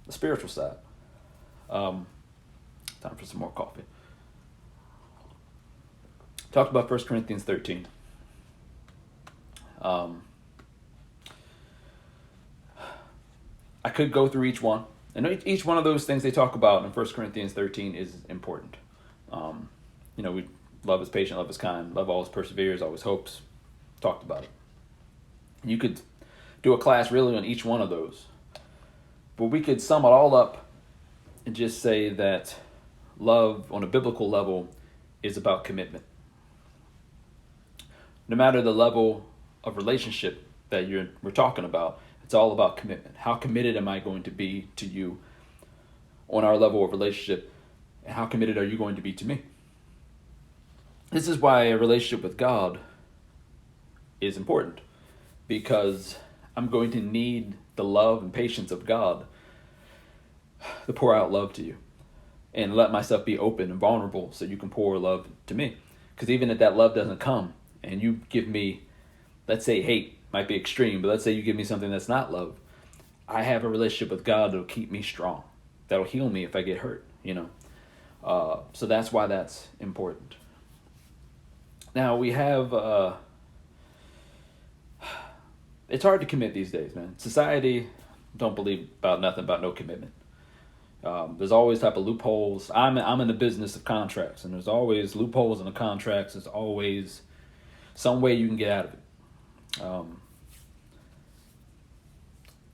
the spiritual side. Time for some more coffee. Talked about 1 Corinthians 13. I could go through each one. And each one of those things they talk about in 1 Corinthians 13 is important. We love is patient, love is kind, love always perseveres, always hopes. Talked about it. You could do a class really on each one of those. But we could sum it all up and just say that love on a biblical level is about commitment. No matter the level of relationship that we're talking about, it's all about commitment. How committed am I going to be to you on our level of relationship, and how committed are you going to be to me? This is why a relationship with God is important, because I'm going to need the love and patience of God to pour out love to you and let myself be open and vulnerable so you can pour love to me. Because even if that love doesn't come and you give me, let's say hate, might be extreme, but let's say you give me something that's not love, I have a relationship with God that'll keep me strong, that'll heal me if I get hurt, so that's why that's important. Now we have it's hard to commit these days, man. Society don't believe about nothing about no commitment. There's always type of loopholes. I'm in the business of contracts, and there's always loopholes in the contracts. There's always some way you can get out of it.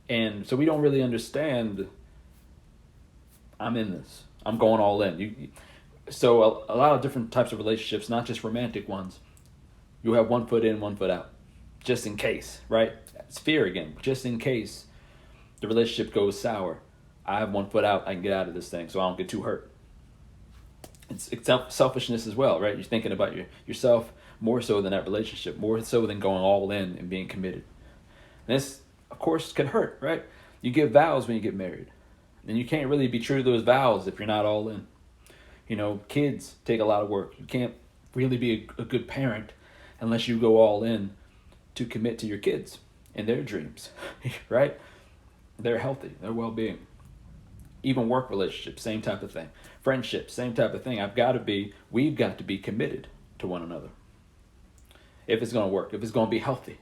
And so we don't really understand, I'm in this. I'm going all in. So a lot of different types of relationships, not just romantic ones, you have 1 foot in, 1 foot out, just in case, right? It's fear again. Just in case the relationship goes sour, I have 1 foot out. I can get out of this thing so I don't get too hurt. It's selfishness as well, right? You're thinking about yourself more so than that relationship, more so than going all in and being committed. And this, of course, can hurt, right? You give vows when you get married, and you can't really be true to those vows if you're not all in. Kids take a lot of work. You can't really be a good parent unless you go all in to commit to your kids and their dreams, right? Their healthy, their well-being. Even work relationships, same type of thing. Friendships, same type of thing. We've got to be committed to one another if it's going to work, if it's going to be healthy.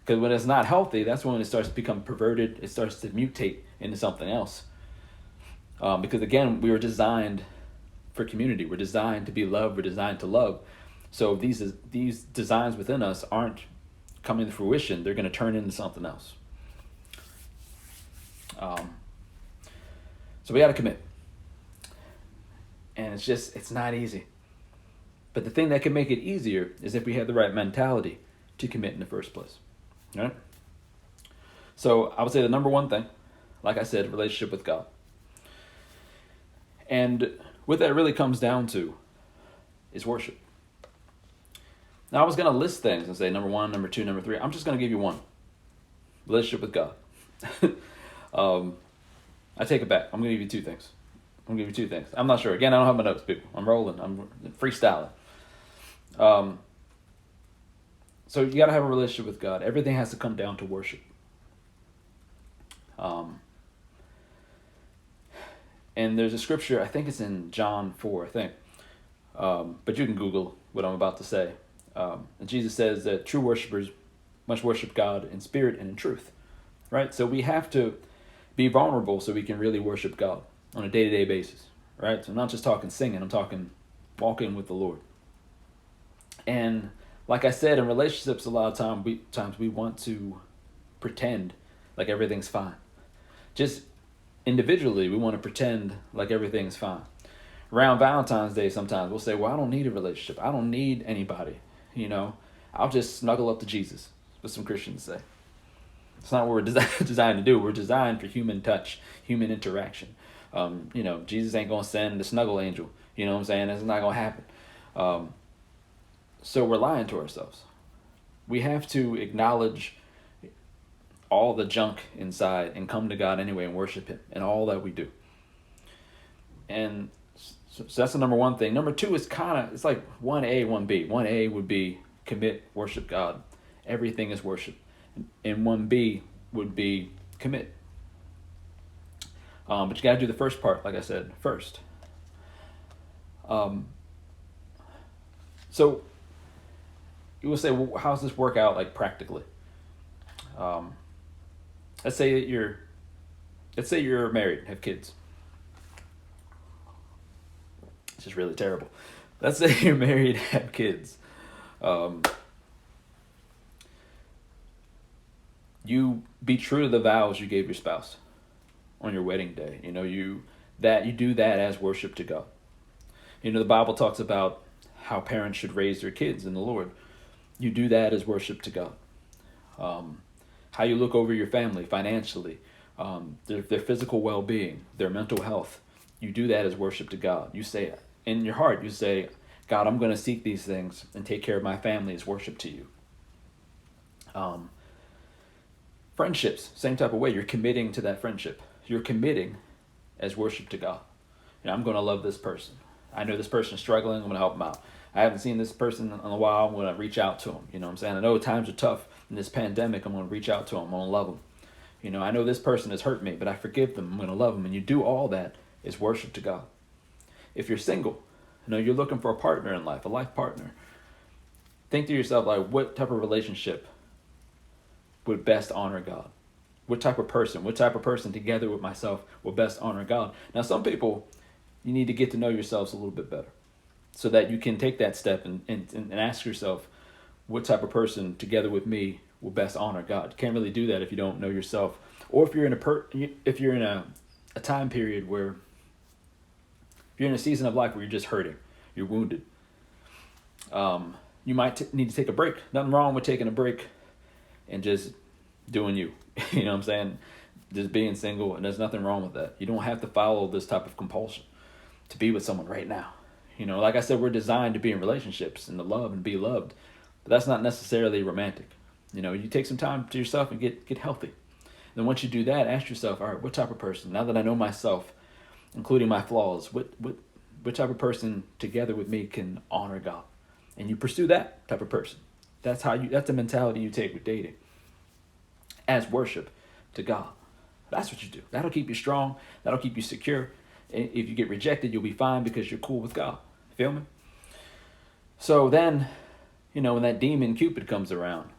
Because when it's not healthy, that's when it starts to become perverted. It starts to mutate into something else. Because again, we were designed for community. We're designed to be loved. We're designed to love. So if these designs within us aren't coming to fruition, they're going to turn into something else. So we got to commit. And it's not easy. But the thing that can make it easier is if we have the right mentality to commit in the first place. All right? So I would say the number one thing, like I said, relationship with God. And what that really comes down to is worship. Now I was going to list things and say number 1, number 2, number 3. I'm just going to give you one. Relationship with God. I take it back. I'm going to give you 2 things. I'm not sure. Again, I don't have my notes, people. I'm rolling. I'm freestyling. So you got to have a relationship with God. Everything has to come down to worship. And there's a scripture, I think it's in John 4, I think. But you can Google what I'm about to say. And Jesus says that true worshipers must worship God in spirit and in truth. Right? So we have to be vulnerable so we can really worship God on a day-to-day basis. Right? So I'm not just talking singing, I'm talking walking with the Lord. And like I said, in relationships, a lot of times we want to pretend like everything's fine. Just individually, we want to pretend like everything's fine. Around Valentine's Day, sometimes we'll say, well, I don't need a relationship. I don't need anybody. I'll just snuggle up to Jesus, what some Christians say. It's not what we're designed to do. We're designed for human touch, human interaction. Jesus ain't going to send the snuggle angel. You know what I'm saying? That's not going to happen. So we're lying to ourselves. We have to acknowledge all the junk inside and come to God anyway and worship Him in all that we do. And so that's the number one thing. Number 2 is it's like 1A, 1B. 1A would be commit, worship God. Everything is worship. And 1B would be commit. But you got to do the first part, like I said, first. So you will say, well, how does this work out, like, practically? Let's say you're married, have kids. It's just really terrible. Let's say you're married, have kids. You be true to the vows you gave your spouse on your wedding day. You do that as worship to God. The Bible talks about how parents should raise their kids in the Lord. You do that as worship to God. How you look over your family financially, their physical well-being, their mental health. You do that as worship to God. You say, in your heart, you say, God, I'm going to seek these things and take care of my family as worship to you. Friendships, same type of way. You're committing to that friendship. You're committing as worship to God. I'm going to love this person. I know this person is struggling. I'm going to help them out. I haven't seen this person in a while. I'm going to reach out to them. You know what I'm saying? I know times are tough in this pandemic. I'm going to reach out to them. I'm going to love them. I know this person has hurt me, but I forgive them. I'm going to love them. And you do all that as worship to God. If you're single, you're looking for a partner in life, a life partner. Think to yourself, like, what type of relationship would best honor God? What type of person together with myself will best honor God? Now, some people, you need to get to know yourselves a little bit better so that you can take that step and ask yourself, what type of person together with me will best honor God? You can't really do that if you don't know yourself, or if you're in a time period where you're in a season of life where you're just hurting, you're wounded. You might need to take a break. Nothing wrong with taking a break and just doing you. You know what I'm saying? Just being single, and there's nothing wrong with that. You don't have to follow this type of compulsion to be with someone right now. Like I said, we're designed to be in relationships and to love and be loved, but that's not necessarily romantic. You take some time to yourself and get healthy. Then once you do that, ask yourself, all right, what type of person, now that I know myself, including my flaws, what type of person together with me can honor God? And you pursue that type of person. That's the mentality you take with dating, as worship to God. That's what you do. That'll keep you strong. That'll keep you secure. And if you get rejected, you'll be fine because you're cool with God. Feel me? So then, when that demon Cupid comes around,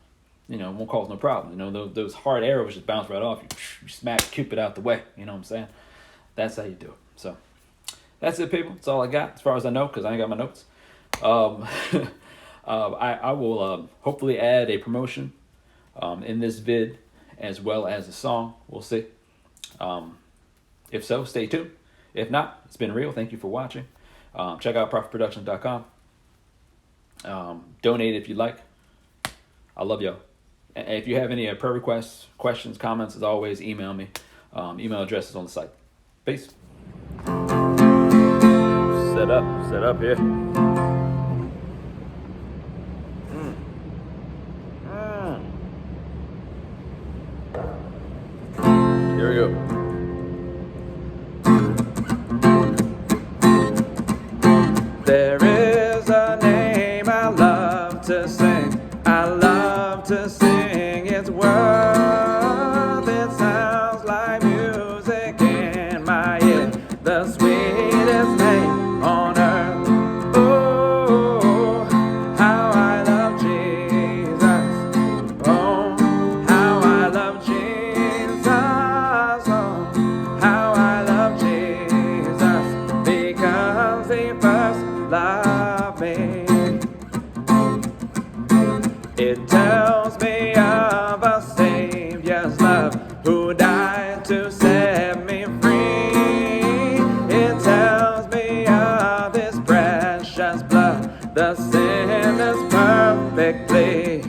it won't cause no problem. Those hard arrows just bounce right off. You smack Cupid out the way. You know what I'm saying? That's how you do it. So that's it, people. That's all I got as far as I know, because I ain't got my notes. I will hopefully add a promotion in this vid as well as a song. We'll see. If so, stay tuned. If not, it's been real. Thank you for watching. Check out praphitproductions.com. Donate if you'd like. I love y'all. And if you have any prayer requests, questions, comments, as always, email me. Email address is on the site. Peace. Set up here. Here we go. There is a name I love to sing. I love to sing its worth. It sounds like music in my ear. The sweetest name on earth. Oh, how I love Jesus. Oh, how I love Jesus. Oh, how I love Jesus. Because he first loved me. It tells me of a Savior's love who died to set me free. It tells me of his precious blood, the sinner's perfectly.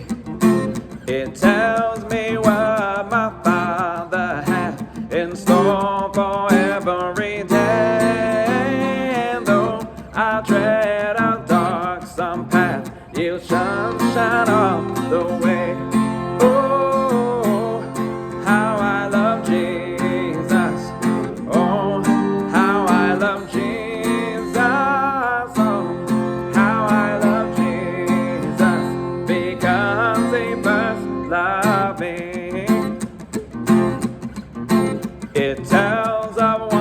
It tells me what my Father had in store for every day. And though I tread a darksome path, he'll shine all the way. Oh, how I love Jesus. Oh, how I love Jesus. Oh, how I love Jesus. Because he first loved me. It tells of one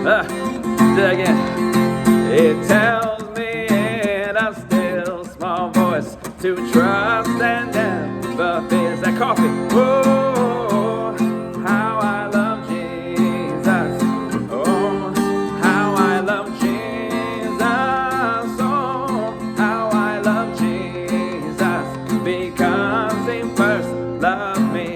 Do that again. It tells me in a still small voice to trust and never fear. Is that coffee? Oh, how I love Jesus. Oh, how I love Jesus. Oh, how I love Jesus. Because he first loved me.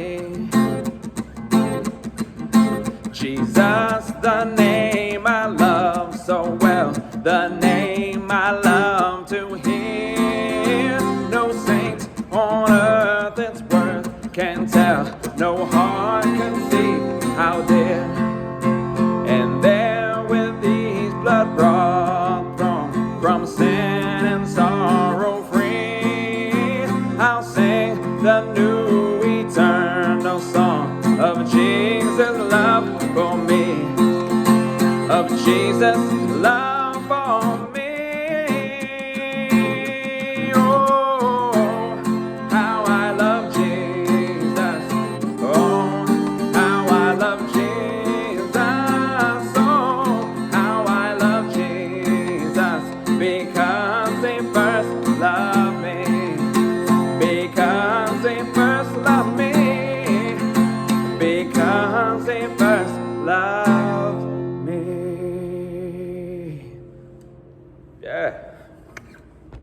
Jesus, the name I love so well, the name I love to hear. No saint on earth its worth can tell, no heart can see how dear. And there with these blood brought from sin and sorrow free, I'll sing the new eternal song of Jesus' love for me, of Jesus' love for me. Oh, how I love Jesus. Oh, how I love Jesus. Oh, how I love Jesus. Because he first loved me. Because he first loved me. Because he first loved me. Yeah.